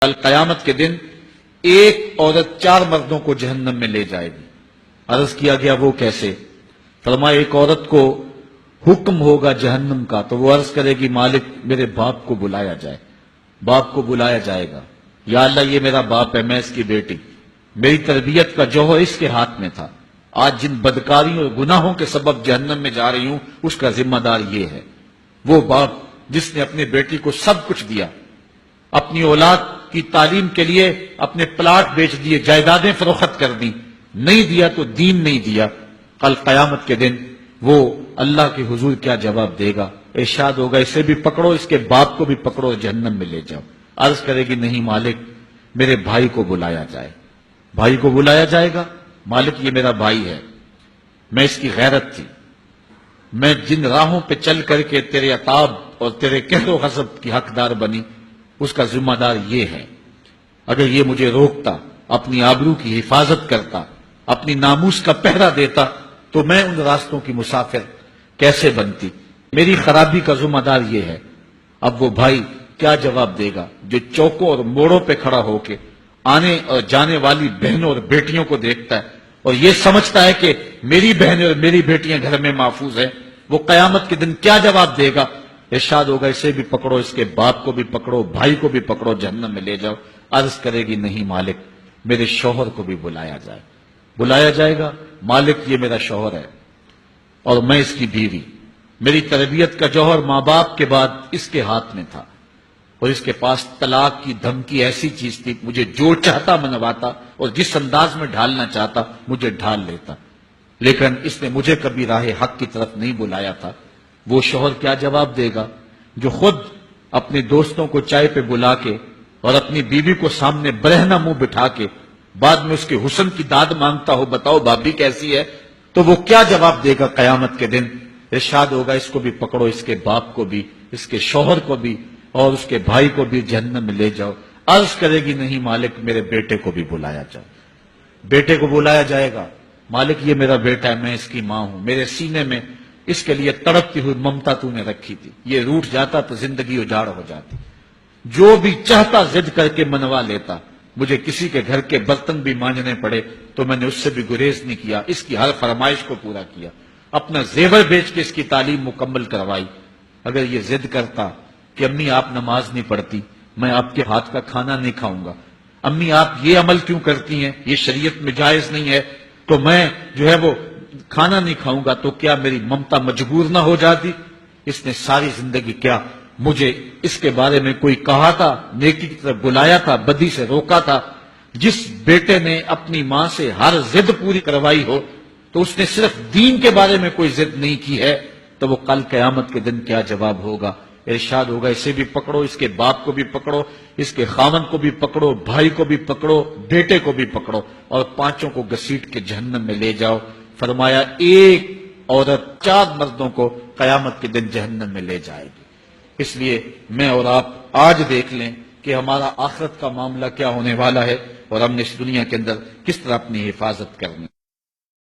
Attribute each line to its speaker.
Speaker 1: کل قیامت کے دن ایک عورت 4 مردوں کو جہنم میں لے جائے گی۔ عرض کیا گیا وہ کیسے؟ فرمایا ایک عورت کو حکم ہوگا جہنم کا تو وہ عرض کرے گی مالک میرے باپ کو بلایا جائے۔ باپ کو بلایا جائے گا، یا اللہ یہ میرا باپ ہے، میں اس کی بیٹی، میری تربیت کا جوہر اس کے ہاتھ میں تھا، آج جن بدکاریوں اور گناہوں کے سبب جہنم میں جا رہی ہوں اس کا ذمہ دار یہ ہے۔ وہ باپ جس نے اپنے بیٹی کو سب کچھ دیا، اپنی اولاد کی تعلیم کے لیے اپنے پلاٹ بیچ دیے، جائیدادیں فروخت کر دی، نہیں دیا تو دین نہیں دیا، کل قیامت کے دن وہ اللہ کے حضور کیا جواب دے گا؟ ارشاد ہوگا اسے بھی پکڑو، اس کے باپ کو بھی پکڑو، جہنم میں لے جاؤ۔ عرض کرے گی نہیں مالک میرے بھائی کو بلایا جائے۔ بھائی کو بلایا جائے گا، مالک یہ میرا بھائی ہے، میں اس کی غیرت تھی، میں جن راہوں پہ چل کر کے تیرے عتاب اور تیرے قہر و غضب کی حقدار بنی اس کا ذمہ دار یہ ہے، اگر یہ مجھے روکتا، اپنی آبرو کی حفاظت کرتا، اپنی ناموس کا پہرا دیتا تو میں ان راستوں کی مسافر کیسے بنتی؟ میری خرابی کا ذمہ دار یہ ہے۔ اب وہ بھائی کیا جواب دے گا جو چوکوں اور موڑوں پہ کھڑا ہو کے آنے اور جانے والی بہنوں اور بیٹیوں کو دیکھتا ہے اور یہ سمجھتا ہے کہ میری بہنیں اور میری بیٹیاں گھر میں محفوظ ہیں؟ وہ قیامت کے دن کیا جواب دے گا؟ ارشاد ہوگا اسے بھی پکڑو، اس کے باپ کو بھی پکڑو، بھائی کو بھی پکڑو، جہنم میں لے جاؤ۔ عرض کرے گی نہیں مالک میرے شوہر کو بھی بلایا جائے۔ بلایا جائے گا، مالک یہ میرا شوہر ہے اور میں اس کی بیوی، میری تربیت کا جوہر ماں باپ کے بعد اس کے ہاتھ میں تھا اور اس کے پاس طلاق کی دھمکی ایسی چیز تھی، مجھے جو چاہتا منواتا اور جس انداز میں ڈھالنا چاہتا مجھے ڈھال لیتا، لیکن اس نے مجھے کبھی راہ حق کی طرف نہیں بلایا تھا۔ وہ شوہر کیا جواب دے گا جو خود اپنے دوستوں کو چائے پہ بلا کے اور اپنی بیوی کو سامنے برہنہ منہ بٹھا کے بعد میں اس کے حسن کی داد مانگتا ہو، بتاؤ بھابی کیسی ہے؟ تو وہ کیا جواب دے گا قیامت کے دن؟ ارشاد ہوگا اس کو بھی پکڑو، اس کے باپ کو بھی، اس کے شوہر کو بھی اور اس کے بھائی کو بھی جہنم میں لے جاؤ۔ عرض کرے گی نہیں مالک میرے بیٹے کو بھی بلایا جائے۔ بیٹے کو بلایا جائے گا، مالک یہ میرا بیٹا ہے، میں اس کی ماں ہوں، میرے سینے میں اس کے لیے تڑپتی ہوئی ممتا تو نے رکھی تھی، یہ روٹھ جاتا تو زندگی اجاڑ ہو جاتی، جو بھی چاہتا ضد کر کے منوا لیتا، مجھے کسی کے گھر کے برتن بھی مانجنے پڑے تو میں نے اس سے بھی گریز نہیں کیا، اس کی ہر فرمائش کو پورا کیا، اپنا زیور بیچ کے اس کی تعلیم مکمل کروائی۔ اگر یہ ضد کرتا کہ امی آپ نماز نہیں پڑھتی، میں آپ کے ہاتھ کا کھانا نہیں کھاؤں گا، امی آپ یہ عمل کیوں کرتی ہیں، یہ شریعت میں جائز نہیں ہے، تو میں جو ہے وہ کھانا نہیں کھاؤں گا، تو کیا میری ممتا مجبور نہ ہو جاتی؟ اس نے ساری زندگی کیا مجھے اس کے بارے میں کوئی کہا تھا، نیکی کی طرف بلایا تھا، بدی سے روکا تھا؟ جس بیٹے نے اپنی ماں سے ہر ضد پوری کروائی ہو تو اس نے صرف دین کے بارے میں کوئی ضد نہیں کی ہے، تو وہ کل قیامت کے دن کیا جواب ہوگا؟ ارشاد ہوگا اسے بھی پکڑو، اس کے باپ کو بھی پکڑو، اس کے خاوند کو بھی پکڑو، بھائی کو بھی پکڑو، بیٹے کو بھی پکڑو اور 5 کو گھسیٹ کے جہنم میں لے جاؤ۔ فرمایا ایک عورت 4 مردوں کو قیامت کے دن جہنم میں لے جائے گی۔ اس لیے میں اور آپ آج دیکھ لیں کہ ہمارا آخرت کا معاملہ کیا ہونے والا ہے اور ہم نے اس دنیا کے اندر کس طرح اپنی حفاظت کرنی۔